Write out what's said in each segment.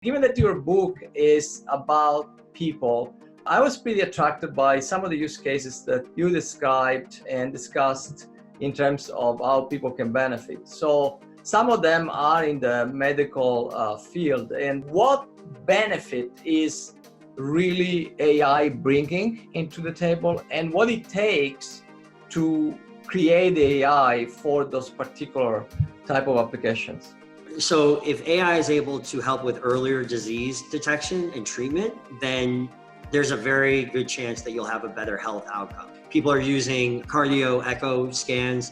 Given that your book is about people, I was pretty attracted by some of the use cases that you described and discussed in terms of how people can benefit. So some of them are in the medical field. And what benefit is really AI bringing into the table, and what it takes to create AI for those particular type of applications? So if AI is able to help with earlier disease detection and treatment, then there's a very good chance that you'll have a better health outcome. People are using cardio echo scans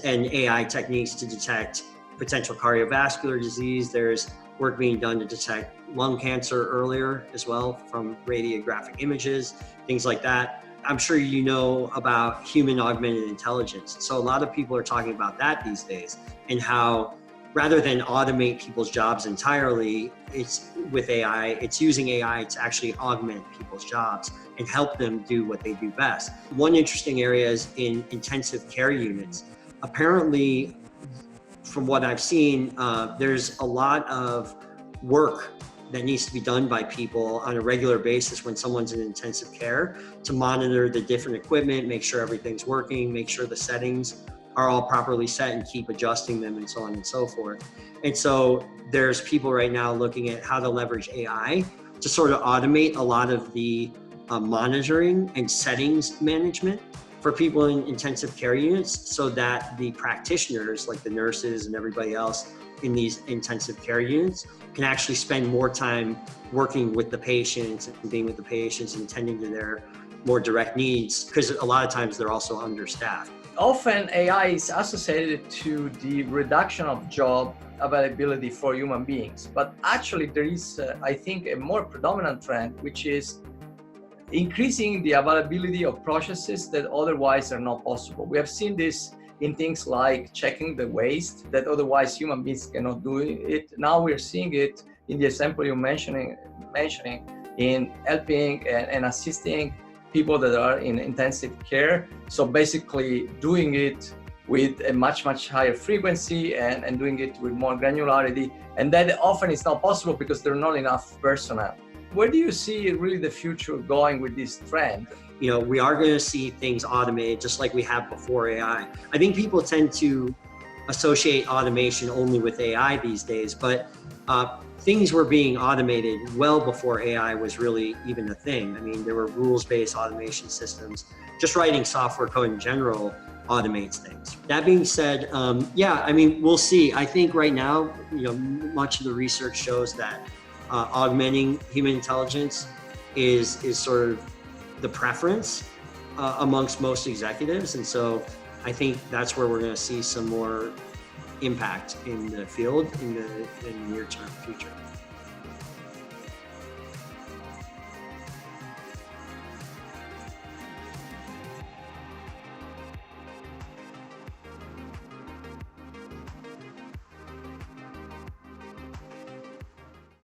and AI techniques to detect potential cardiovascular disease. There's work being done to detect lung cancer earlier as well from radiographic images, things like that. I'm sure you know about human augmented intelligence. So a lot of people are talking about that these days, and how rather than automate people's jobs entirely, it's with AI, it's using AI to actually augment people's jobs and help them do what they do best. One interesting area is in intensive care units. Apparently, from what I've seen, there's a lot of work that needs to be done by people on a regular basis when someone's in intensive care to monitor the different equipment, make sure everything's working, make sure the settings are all properly set and keep adjusting them and so on and so forth. And so there's people right now looking at how to leverage AI to sort of automate a lot of the monitoring and settings management for people in intensive care units, so that the practitioners, like the nurses and everybody else in these intensive care units, can actually spend more time working with the patients and being with the patients and tending to their more direct needs, because a lot of times they're also understaffed. Often AI is associated to the reduction of job availability for human beings, but actually there is, I think, a more predominant trend, which is increasing the availability of processes that otherwise are not possible. We have seen this in things like checking the waste that otherwise human beings cannot do it. Now we're seeing it in the example you're mentioning in helping and assisting people that are in intensive care. So basically doing it with a much higher frequency and doing it with more granularity. And that often is not possible because there are not enough personnel. Where do you see really the future going with this trend? You know, we are going to see things automated just like we have before AI. I think people tend to associate automation only with AI these days, but things were being automated well before AI was really even a thing. I mean, there were rules-based automation systems. Just writing software code in general automates things. That being said, yeah, I mean, we'll see. I think right now, you know, much of the research shows that augmenting human intelligence is sort of the preference amongst most executives. And so I think that's where we're going to see some more impact in the field in the near-term future.